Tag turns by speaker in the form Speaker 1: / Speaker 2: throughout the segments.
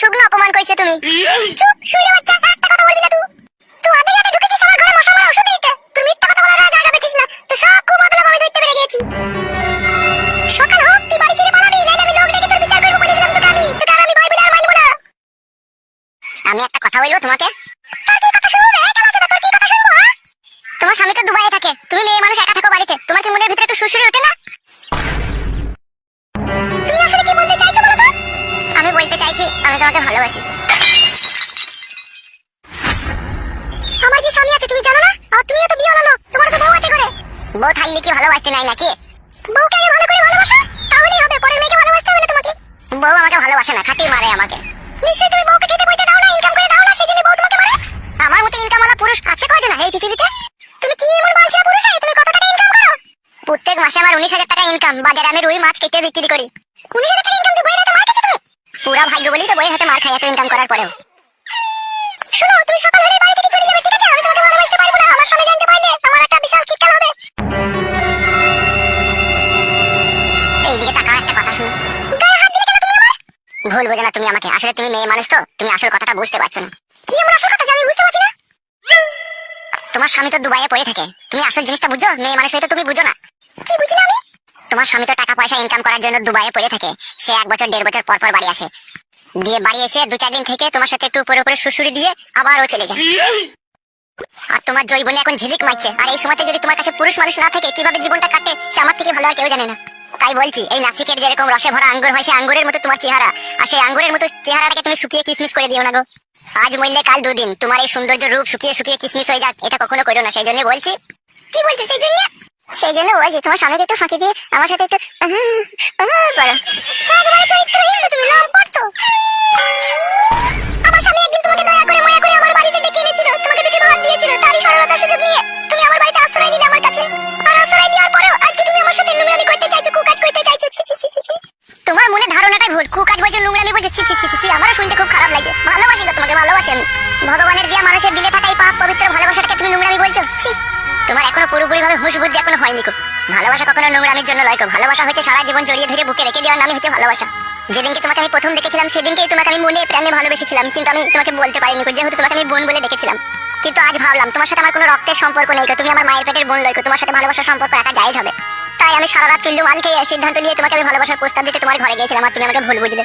Speaker 1: শুকনো অপমান করেছো তুমি। চুপ শুয়ে বাচ্চা, একটা কথা বলবি না তুই। তুই আধে রাতে ঢুকেছিস আমার ঘরে মশা মারা ওষুধ দিতে। তুই মিথ্যা কথা বলার জায়গা পেছিস না। তো সব কুমতলব আমি ধরতে পেরে গেছি। সকাল হোক তুই বাড়ি ছেড়ে পালাবি, নাইলে আমি লোক ডেকে তোর বিচার করব বলে দিলাম তোকে আমি। তোকে আমি ভয় বলে আর মানবো না। আমি একটা কথা বলবো তোমাকে। তোর কি কথা শুনবো? এই কেন তোর কি কথা শুনবো? তোমার স্বামী তো দুবাইয়ে থাকে, তুমি মেয়ে মানুষ একা থাকো বাড়িতে, তোমার কি মনের ভিতরে একটু সুরসুরি ওঠে না? তুমি আসলে কি বলতে চাইছো বলো তো? আমি বলতে চাইছি আমি তোমাকে ভালোবাসি। আমার যে স্বামী আছে তুমি জানো না? আর তুমিও তো বিয়ে হলো, তোমার তো বউ আছে ঘরে। বউ থাকলে কি ভালোবাসতে নাই নাকি? বউকে আগে ভালো করে ভালোবাসো, তাহলেই হবে, পরের মেয়েকে ভালোবাসতে হবে না তোমাকে। বউ আমাকে ভালোবাসে না, খাটিয়ে মারে আমাকে। নিশ্চয়ই তুমি বউকে খেতে বইতে দাও না, ইনকাম করে দাও না, সেজন্য বউ তোমাকে মারে। আমার মতো ইনকামওয়ালা পুরুষ আছে কয়জন এই পৃথিবীতে? তুমি কি এমন বালছিয়া পুরুষ? তুমি কত টাকা ইনকাম করো? প্রত্যেক মাসে আমার 19,000 টাকা ইনকাম। বাজারে আমি রুই মাছ কেটে বিক্রি করি। 19,000 টাকা ইনকাম দিয়ে বইয়ের হাতে মার খাচ্ছ তুমি? পুরা ভাগ্য বলি তো বইয়ের হাতে মার খাই এত ইনকাম করার পরেও। শুনো, তুমি সকাল হলে বাড়ি থেকে চলে যাবে, ঠিক আছে? আমি তোমাকে ভালোবাসতে পারবো না। আমার স্বামী জানতে পারলে আমার একটা বিশাল কিটকাল হবে। এইদিকে টাকা একটা কথা শুনো। গায়ে হাত দিলে কেন তুমি আমার? ভুল বোঝো না তুমি আমাকে। আসলে তুমি মেয়ে মানুষ তো, তুমি আসল কথাটা বুঝতে পারছো না। কি এমন আসল কথা যে আমি বুঝতে পারছি না? তোমার স্বামী তো দুবাইয়ে পড়ে থাকে, তুমি আসল জিনিসটা বুঝো? মেয়ে মানুষ হয়তো তুমি বুঝো না। কি বুঝি না আমি? তোমার স্বামী তো টাকা পয়সা ইনকাম করার জন্য দুবাইয়ে পড়ে থাকে। সে 1 বছর 1.5 বছর পর পর বাড়ি আসে। দিয়ে বাড়ি এসে 2-4 দিন থেকে তোমার সাথে একটু উপরে উপরে সুসুরি দিয়ে আবার ও চলে যায়। আর তোমার জৈবনে এখন ঝিলিক মারছে। আর এই সময়তে যদি তোমার কাছে পুরুষ মানুষ না থাকে, কিভাবে জীবনটা কাটে সে আমার থেকে ভালো আর কেউ জানে না। তাই বলছি, এই নাসিকের যেরকম রসে ভরা আঙ্গুর হয়, সে আঙ্গুরের মতো তোমার চেহারা। আর সেই আঙ্গুরের মতো চেহারাটাকে তুমি শুকিয়ে কিসমিস করে দিও না গো। আজ মরলে কাল 2 দিন, তোমার এই সৌন্দর্য রূপ শুকিয়ে শুকিয়ে কিসমিস হয়ে যাক, এটা কখনো করো না। সেই জন্য বলছি। কি বলছো সেই জন্য? সেই জন্য বলছি তোমার স্বামীকে একটু ফাঁকি দিয়ে আমার সাথে একটু করো। একবারে চরিত্রহীন তো তুমি, লম্পট তো। আমার স্বামী একদিন তোমাকে দয়া করে মায়া করে আমার বাড়িতে ডেকে এনেছিল, তোমাকে দুটি ভাত দিয়েছিল। তারই সরলতার সুযোগ নিয়ে তুমি আমার বাড়িতে আশ্রয় নিলে আমার কাছে। আর আশ্রয় নেওয়ার পরেও আজকে তুমি আমার সাথে নোংরামি করতে চাইছো, কুকাজ করতে চাইছো। ছি ছি ছি ছি ছি। তোমার মনে ধারণাটাই ভুল। কুকাজ বলছো, নোংরামি বলছো, ছি ছি ছি ছি। আমারও শুনতে খুব খারাপ লাগে। ভালোবাসি গো তোমাকে, ভালোবাসি আমি। ভগবানের দেয়া মানুষের দিলে থাকা এই পাক পবিত্র ভালোবাসাটাকে তুমি নোংরামি বলছো? ছি। তোমার এখনো পুরোপুরি ভাবে হুঁশ বুদ্ধি এখনো হয়নি গো। ভালোবাসা কখনো নোংরামির জন্য নয় গো। ভালোবাসা হচ্ছে সারা জীবন জড়িয়ে ধরে বুকে রেখে দেওয়ার নামই হচ্ছে ভালোবাসা। যেদিনকে তোমাকে আমি প্রথম দেখেছিলাম সেদিনকেই তোমাকে আমি মনে প্রাণে ভালোবেসেছিলাম, কিন্তু আমি তোমাকে বলতে পারিনি গো, যেহেতু তোমাকে আমি বোন বলে ডেকেছিলাম। কিন্তু আজ ভাবলাম তোমার সাথে আমার কোনো রক্তের সম্পর্ক নেই গো, তুমি আমার মায়ের পেটের বোন লয় গো। তোমার সাথে ভালোবাসার সম্পর্ক রাখা জায়েজ হবে। তাই আমি সারা রাত চুল্লু মাল খেয়ে সিদ্ধান্ত নিয়ে তোমাকে আমি ভালোবাসার প্রস্তাব দিতে তোমার ঘরে গিয়েছিলাম। আর তুমি আমাকে ভুল বুঝলে।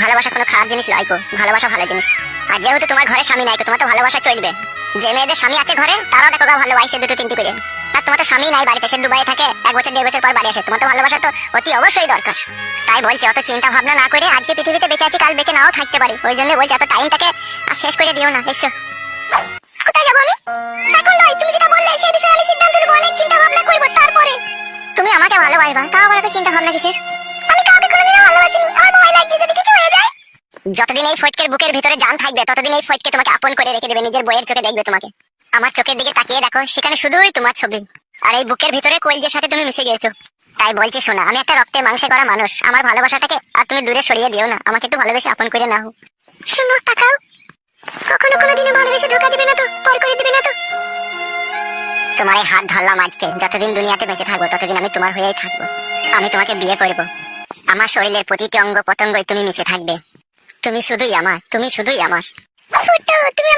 Speaker 1: ভালোবাসা কোনো খারাপ জিনিস নয় গো, ভালোবাসা ভালো জিনিস। আর যেহেতু তোমার ঘরে স্বামী নাই গো, তোমার তো ভালোবাসা চলবে। যে মেয়েদের স্বামী আছে ঘরে তারাও দেখো গা ভালোবাসে 2-3টি করে। আর তোমার তো স্বামী নাই বাড়িতে, সে দুবাই থাকে, 1 বছর 1.5 বছর পর বাড়ি আসে। তোমার তো ভালোবাসা তো অতি অবশ্যই দরকার। তাই বলছি অত চিন্তা ভাবনা না করে, আজকে পৃথিবীতে বেঁচে আছি কাল বেঁচে নাও থাকতে পারি, ওই জন্য বলছি এত টাইমটাকে আর শেষ করে দিও না। এসো। কোথায় যাবো আমি? এখন নয়, তুমি যেটা বললে সেই বিষয়ে আমি সিদ্ধান্ত নেব, অনেক চিন্তা ভাবনা করব তারপরে। তুমি আমাকে ভালোবাসবা, তাও আবার এত চিন্তা ভাবনা কিসের? আমি কাউকে কোনোদিনও ভালোবাসিনি, আমার ভয় লাগছে যদি কিছু হয়ে যায়। যতদিন এই ফটকের বুকের ভিতরে জান থাকবে ততদিন এই ফটকে তোমাকে আপন করে রেখে দেবে, নিজের বইয়ের চোখে দেখবে তোমাকে। আমার চোখের দিকে তাকিয়ে দেখো, সেখানে শুধুই তোমার ছবি। আর এই বুকের ভিতরে কলজের সাথে তুমি মিশে গিয়েছো। তাই বলছি শোনা, আমি একটা রক্তে মাংসে করা মানুষ। আমার ভালোবাসাটাকে আর তুমি দূরে সরিয়ে দিও না, আমাকে একটু ভালোবেসে আপন করে নাও। শোনো, তাকাও। কখনো কোনোদিনও ভালোবেসে ধোকা দিবে না তো, পর করে দিবে না তো? তোমার এই হাত ধরলাম আজকে। যতদিন দুনিয়াতে বেঁচে থাকবো ততদিন আমি তোমার হয়েই থাকবো। আমি তোমাকে বিয়ে করব। আমার শরীরের প্রতিটি অঙ্গ পতঙ্গই তুমি মিশে থাকবে। তুমি শুধুই আমার, তুমি শুধুই আমার। ফুটো, তুমি